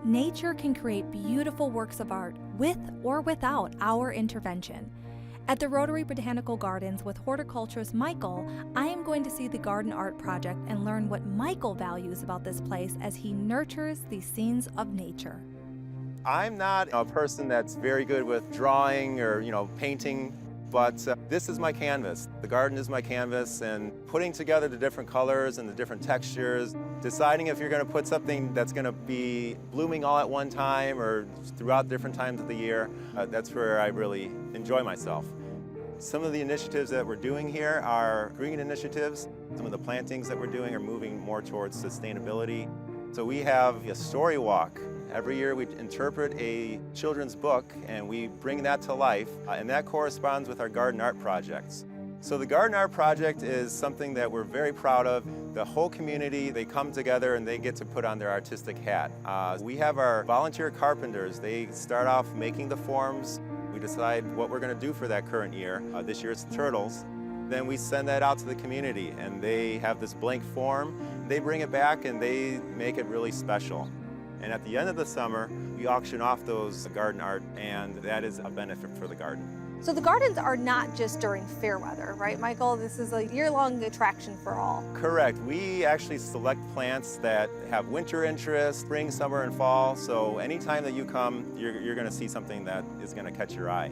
nature can create beautiful works of art with or without our intervention. At the Rotary Botanical Gardens with horticulturist Michael, I am going to see the garden art project and learn what Michael values about this place as he nurtures these scenes of nature. I'm not a person that's very good with drawing or, painting, but this is my canvas. The garden is my canvas, and putting together the different colors and the different textures, deciding if you're going to put something that's going to be blooming all at one time or throughout different times of the year, that's where I really enjoy myself. Some of the initiatives that we're doing here are green initiatives. Some of the plantings that we're doing are moving more towards sustainability. So we have a story walk. Every year we interpret a children's book and we bring that to life, and that corresponds with our garden art projects. So the garden art project is something that we're very proud of. The whole community, they come together and they get to put on their artistic hat. We have our volunteer carpenters. They start off making the forms. We decide what we're going to do for that current year. This year it's turtles. Then we send that out to the community and they have this blank form. They bring it back and they make it really special. And at the end of the summer, we auction off those garden art, and that is a benefit for the garden. So the gardens are not just during fair weather, right, Michael? This is a year-long attraction for all. Correct. We actually select plants that have winter interest, spring, summer, and fall. So anytime that you come, you're going to see something that is going to catch your eye.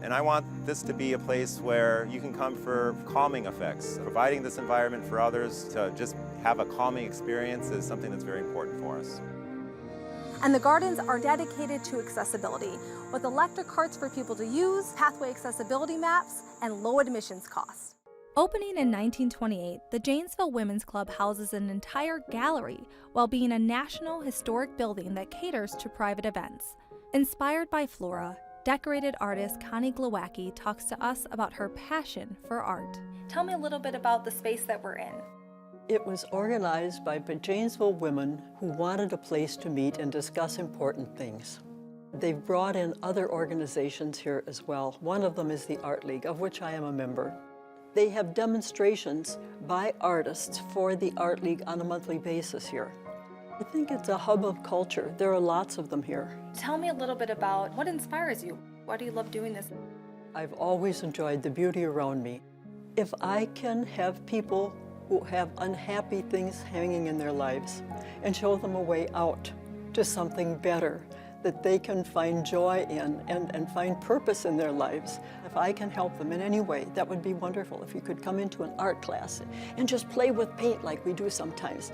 And I want this to be a place where you can come for calming effects. Providing this environment for others to just have a calming experience is something that's very important for us. And the gardens are dedicated to accessibility, with electric carts for people to use, pathway accessibility maps, and low admissions costs. Opening in 1928, the Janesville Women's Club houses an entire gallery while being a national historic building that caters to private events. Inspired by flora, decorated artist Connie Glowacki talks to us about her passion for art. Tell me a little bit about the space that we're in. It was organized by Janesville women who wanted a place to meet and discuss important things. They've brought in other organizations here as well. One of them is the Art League, of which I am a member. They have demonstrations by artists for the Art League on a monthly basis here. I think it's a hub of culture. There are lots of them here. Tell me a little bit about what inspires you. Why do you love doing this? I've always enjoyed the beauty around me. If I can have people who have unhappy things hanging in their lives and show them a way out to something better that they can find joy in and find purpose in their lives. If I can help them in any way, that would be wonderful. If you could come into an art class and just play with paint like we do sometimes.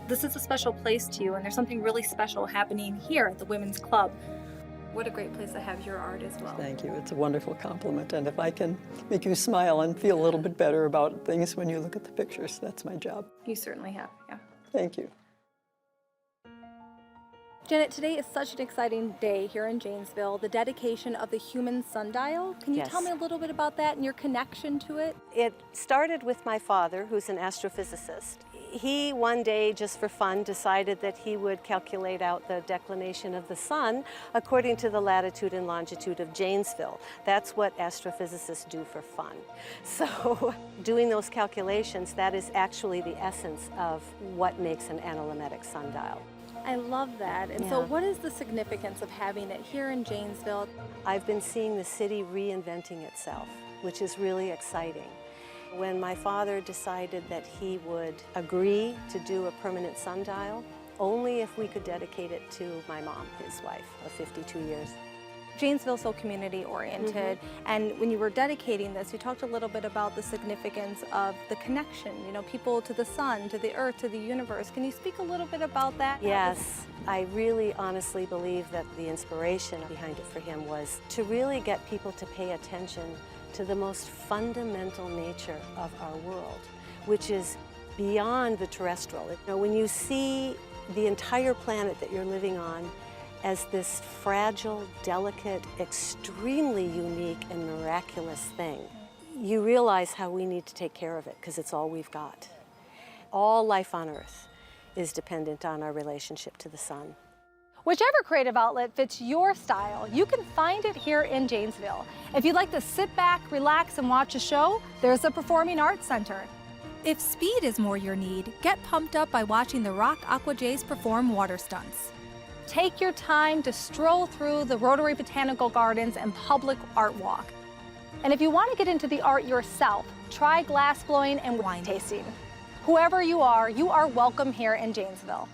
This is a special place to you, and there's something really special happening here at the Women's Club. What a great place to have your art as well. Thank you. It's a wonderful compliment. And if I can make you smile and feel a little bit better about things when you look at the pictures, that's my job. You certainly have, yeah. Thank you. Janet, today is such an exciting day here in Janesville, the dedication of the human sundial. Can you Yes. tell me a little bit about that and your connection to it? It started with my father, who's an astrophysicist. He one day, just for fun, decided that he would calculate out the declination of the sun according to the latitude and longitude of Janesville. That's what astrophysicists do for fun. So doing those calculations, that is actually the essence of what makes an analemmetic sundial. I love that. And so Yeah. what is the significance of having it here in Janesville? I've been seeing the city reinventing itself, which is really exciting. When my father decided that he would agree to do a permanent sundial, only if we could dedicate it to my mom, his wife, of 52 years. Janesville's so community oriented, and when you were dedicating this, you talked a little bit about the significance of the connection, people to the sun, to the earth, to the universe. Can you speak a little bit about that? Yes, I really honestly believe that the inspiration behind it for him was to really get people to pay attention to the most fundamental nature of our world, which is beyond the terrestrial. When you see the entire planet that you're living on as this fragile, delicate, extremely unique and miraculous thing, you realize how we need to take care of it because it's all we've got. All life on Earth is dependent on our relationship to the sun. Whichever creative outlet fits your style, you can find it here in Janesville. If you'd like to sit back, relax, and watch a show, there's the Performing Arts Center. If speed is more your need, get pumped up by watching the Rock Aqua Jays perform water stunts. Take your time to stroll through the Rotary Botanical Gardens and public art walk. And if you want to get into the art yourself, try glass blowing and wine tasting. Whoever you are welcome here in Janesville.